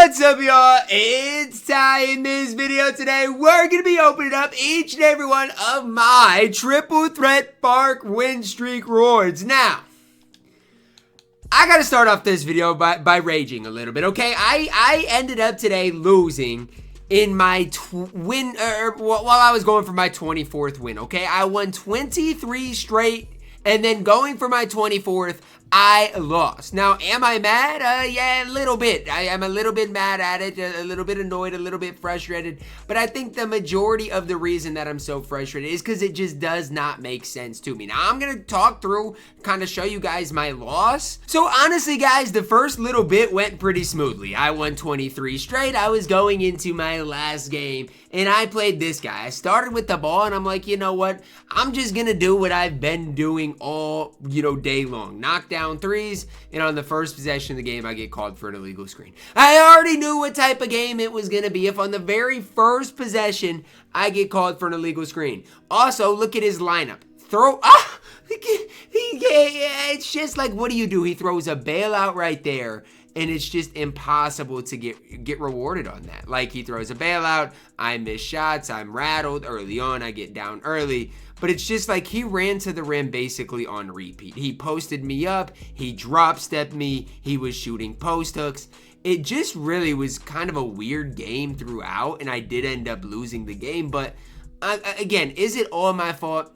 What's up, y'all? It's Ty. In this video today, we're going to be opening up each and every one of my triple threat Park win streak rewards. Now, I got to start off this video by raging a little bit, okay? I ended up today losing in my while I was going for my 24th win, okay? I won 23 straight, and then going for my 24th, I lost. Now, am I mad? Yeah, a little bit. I am a little bit mad at it, a little bit annoyed, a little bit frustrated. But I think the majority of the reason that I'm so frustrated is because it just does not make sense to me. Now, I'm going to talk through, kind of show you guys my loss. So, honestly, guys, the first little bit went pretty smoothly. I won 23 straight. I was going into my last game, and I played this guy. I started with the ball, and I'm like, you know what? I'm just going to do what I've been doing all, day long. Knock down threes, and on the first possession of the game, I get called for an illegal screen. I already knew what type of game it was going to be if on the very first possession, I get called for an illegal screen. Also, look at his lineup. It's just like, what do? He throws a bailout right there, and it's just impossible to get rewarded on that. Like, he throws a bailout, I miss shots, I'm rattled early on, I get down early. But it's just like he ran to the rim basically on repeat. He posted me up, he drop stepped me, he was shooting post hooks. It just really was kind of a weird game throughout, and I did end up losing the game. But again, is it all my fault?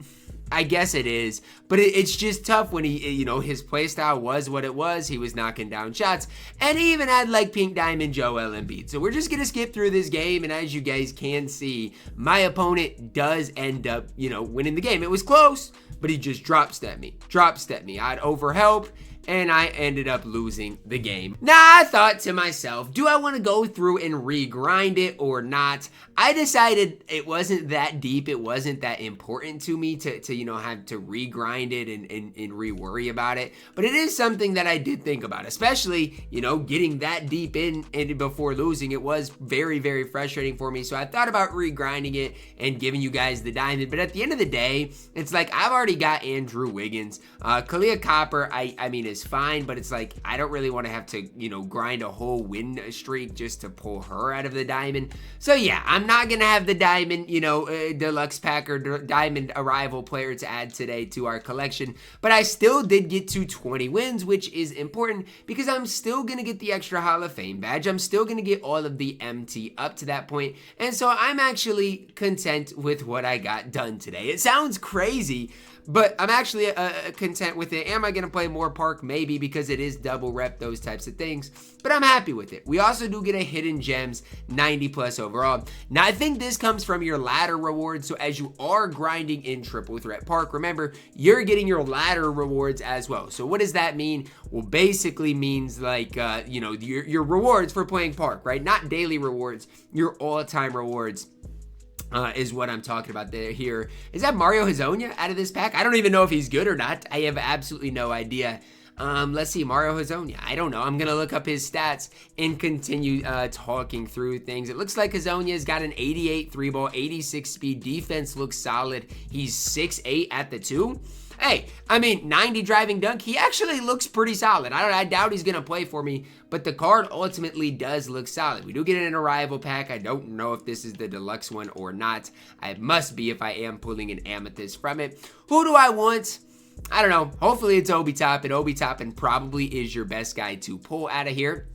I guess it is, but it's just tough when his play style was what it was. He was knocking down shots, and he even had like Pink Diamond Joel Embiid. So we're just going to skip through this game, and as you guys can see, my opponent does end up, winning the game. It was close, but he just drop stepped me. I'd overhelp, and I ended up losing the game. Now, I thought to myself, do I want to go through and regrind it or not? I decided it wasn't that deep. It wasn't that important to me to have to regrind it and re-worry about it. But it is something that I did think about, especially, getting that deep in and before losing. It was very, very frustrating for me. So I thought about regrinding it and giving you guys the diamond. But at the end of the day, it's like I've already got Andrew Wiggins. Kalia Copper, I mean, is fine, but it's like I don't really want to have to, grind a whole win streak just to pull her out of the diamond. So yeah, I'm not gonna have the diamond, deluxe pack or diamond arrival player to add today to our collection, but I still did get to 20 wins, which is important because I'm still gonna get the extra Hall of Fame badge. I'm still gonna get all of the MT up to that point, and so I'm actually content with what I got done today. It sounds crazy, but I'm actually content with it. Am I going to play more Park? Maybe, because it is double rep, those types of things. But I'm happy with it. We also do get a Hidden Gems 90 plus overall. Now, I think this comes from your ladder rewards. So as you are grinding in triple threat Park, remember, you're getting your ladder rewards as well. So what does that mean? Well, basically means like, your rewards for playing Park, right? Not daily rewards, your all-time rewards. Is what I'm talking about here. Is that Mario Hezonja out of this pack? I don't even know if he's good or not. I have absolutely no idea. Let's see, Mario Hezonja. I don't know. I'm going to look up his stats and continue talking through things. It looks like Hezonja's got an 88 3-ball, 86 speed. Defense looks solid. He's 6'8" at the 2. Hey, 90 driving dunk, he actually looks pretty solid. I doubt he's going to play for me, but the card ultimately does look solid. We do get an arrival pack. I don't know if this is the deluxe one or not. It must be if I am pulling an amethyst from it. Who do I want? I don't know. Hopefully it's Obi Toppin. Obi Toppin probably is your best guy to pull out of here.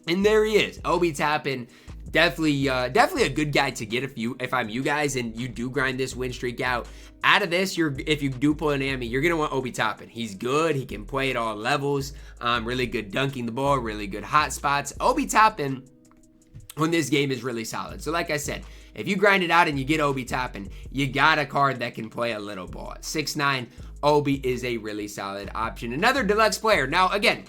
And there he is, Obi Toppin. Definitely a good guy to get if I'm you guys and you do grind this win streak out. Out of this, if you do pull an Ami, you're gonna want Obi Toppin. He's good. He can play at all levels. Really good dunking the ball. Really good hot spots. Obi Toppin on this game is really solid. So like I said, if you grind it out and you get Obi Toppin, you got a card that can play a little ball. At 6'9", Obi is a really solid option. Another deluxe player. Now again,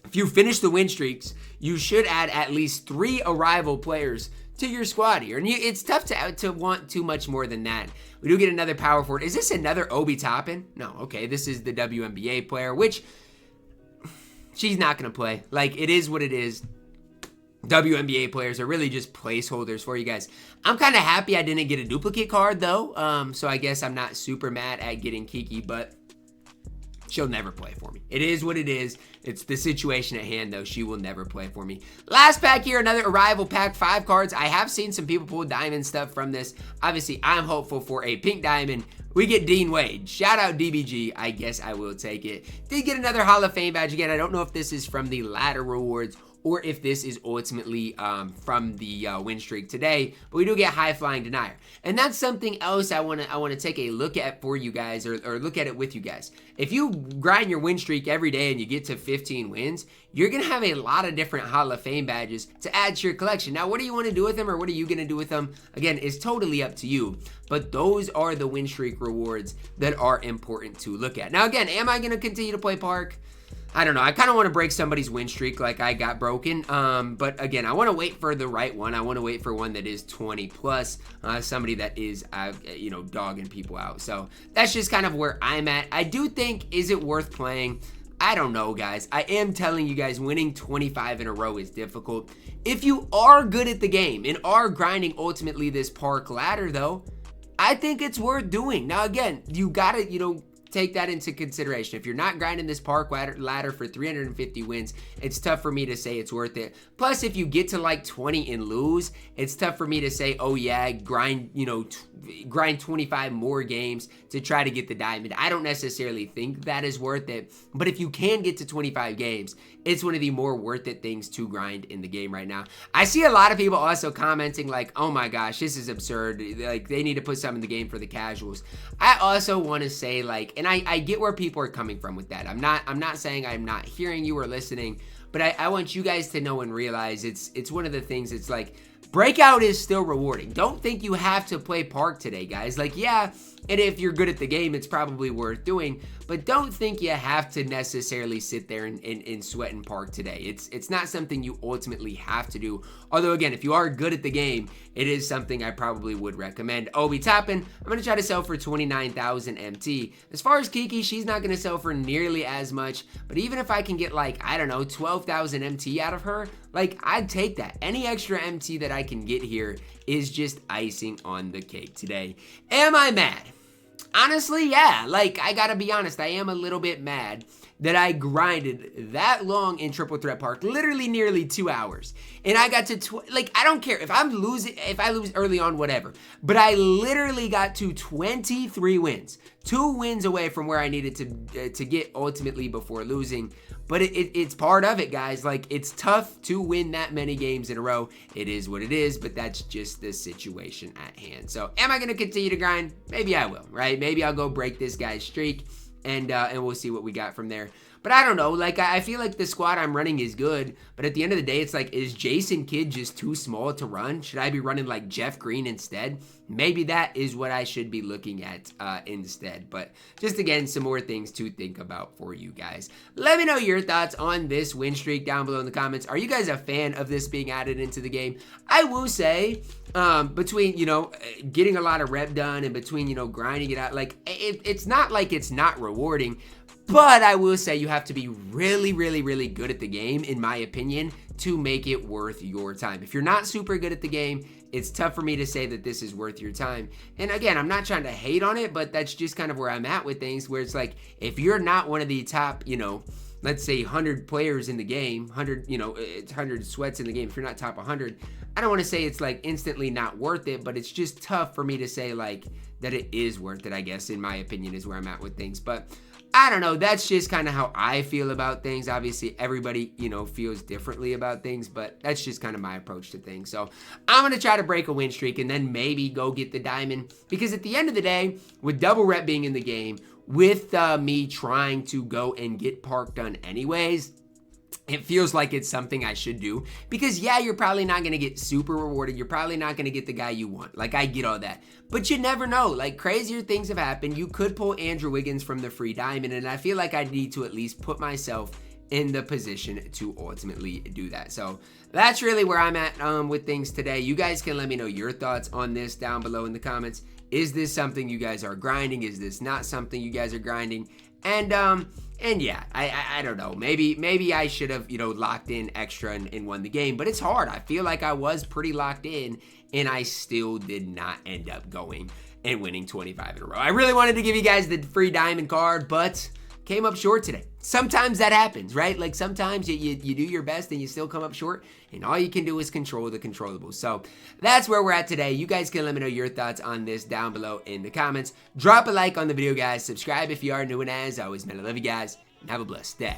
if you finish the win streaks, you should add at least 3 arrival players to your squad here. And it's tough to want too much more than that. We do get another power forward. Is this another Obi Toppin? No, okay. This is the WNBA player, which she's not going to play. Like, it is what it is. WNBA players are really just placeholders for you guys. I'm kind of happy I didn't get a duplicate card, though. So I guess I'm not super mad at getting Kiki, but she'll never play for me. It is what it is. It's the situation at hand, though. She will never play for me. Last pack here, another Arrival pack, 5 cards. I have seen some people pull diamond stuff from this. Obviously, I'm hopeful for a pink diamond. We get Dean Wade. Shout out DBG. I guess I will take it. Did get another Hall of Fame badge. Again, I don't know if this is from the ladder rewards or if this is ultimately from the win streak today, but we do get High Flying Denier. And that's something else I wanna take a look at for you guys, or look at it with you guys. If you grind your win streak every day and you get to 15 wins, you're gonna have a lot of different Hall of Fame badges to add to your collection. Now, what do you wanna do with them, or what are you gonna do with them? Again, it's totally up to you, but those are the win streak rewards that are important to look at. Now, again, am I gonna continue to play Park? I don't know. I kind of want to break somebody's win streak like I got broken. But again, I want to wait for the right one. I want to wait for one that is 20 plus, somebody that is, dogging people out. So that's just kind of where I'm at. I do think, is it worth playing? I don't know, guys. I am telling you guys, winning 25 in a row is difficult. If you are good at the game and are grinding ultimately this Park ladder, though, I think it's worth doing. Now, again, you got to, take that into consideration. If you're not grinding this Park ladder for 350 wins, it's tough for me to say it's worth it. Plus, if you get to like 20 and lose, it's tough for me to say, oh yeah, grind 25 more games to try to get the diamond. I don't necessarily think that is worth it, but if you can get to 25 games, it's one of the more worth it things to grind in the game right now. I see a lot of people also commenting like, oh my gosh, this is absurd. Like, they need to put some in the game for the casuals. I also want to say, like, and I get where people are coming from with that. I'm not saying I'm not hearing you or listening, but I want you guys to know and realize it's one of the things. It's like, Breakout is still rewarding. Don't think you have to play Park today, guys. Like, yeah, and if you're good at the game, it's probably worth doing, but don't think you have to necessarily sit there and sweat in Park today. It's not something you ultimately have to do. Although, again, if you are good at the game, it is something I probably would recommend. Obi Toppin, I'm going to try to sell for 29,000 MT. As far as Kiki, she's not going to sell for nearly as much, but even if I can get, like, I don't know, 12,000 MT out of her, like, I'd take that. Any extra MT that I can get here is just icing on the cake today. Am I mad? Honestly, yeah. Like, I gotta be honest, I am a little bit mad that I grinded that long in Triple Threat Park, literally nearly 2 hours. And I got to, I don't care if I lose early on, whatever. But I literally got to 23 wins. 2 wins away from where I needed to get ultimately before losing. But it's part of it, guys. Like, it's tough to win that many games in a row. It is what it is, but that's just the situation at hand. So, am I going to continue to grind? Maybe I will, right? Maybe I'll go break this guy's streak, and we'll see what we got from there. But I don't know. Like, I feel like the squad I'm running is good, but at the end of the day, it's like, is Jason Kidd just too small to run? Should I be running like Jeff Green instead? Maybe that is what I should be looking at instead. But just, again, some more things to think about for you guys. Let me know your thoughts on this win streak down below in the comments. Are you guys a fan of this being added into the game? I will say, between, getting a lot of rep done and between, grinding it out, like, it's not like it's not rewarding. But I will say you have to be really, really, really good at the game, in my opinion, to make it worth your time. If you're not super good at the game, it's tough for me to say that this is worth your time. And again, I'm not trying to hate on it, but that's just kind of where I'm at with things, where it's like, if you're not one of the top, let's say 100 players in the game, 100, 100 sweats in the game, if you're not top 100, I don't want to say it's like instantly not worth it, but it's just tough for me to say like that it is worth it, I guess, in my opinion, is where I'm at with things. But I don't know. That's just kind of how I feel about things. Obviously, everybody, feels differently about things, but that's just kind of my approach to things. So I'm going to try to break a win streak and then maybe go get the diamond, because at the end of the day, with double rep being in the game, with me trying to go and get Park done anyways, it feels like it's something I should do, because yeah, you're probably not going to get super rewarded. You're probably not going to get the guy you want. Like, I get all that, but you never know. Like, crazier things have happened. You could pull Andrew Wiggins from the free diamond, and I feel like I need to at least put myself in the position to ultimately do that. So that's really where I'm at with things today. You guys can let me know your thoughts on this down below in the comments. Is this something you guys are grinding? Is this not something you guys are grinding? And yeah, I don't know. Maybe I should have, locked in extra and won the game. But it's hard. I feel like I was pretty locked in, and I still did not end up going and winning 25 in a row. I really wanted to give you guys the free diamond card, but came up short today. Sometimes that happens, right? Like sometimes you do your best and you still come up short, and all you can do is control the controllables. So that's where we're at today. You guys can let me know your thoughts on this down below in the comments. Drop a like on the video, guys. Subscribe if you are new, and as always, man, I love you guys, and have a blessed day.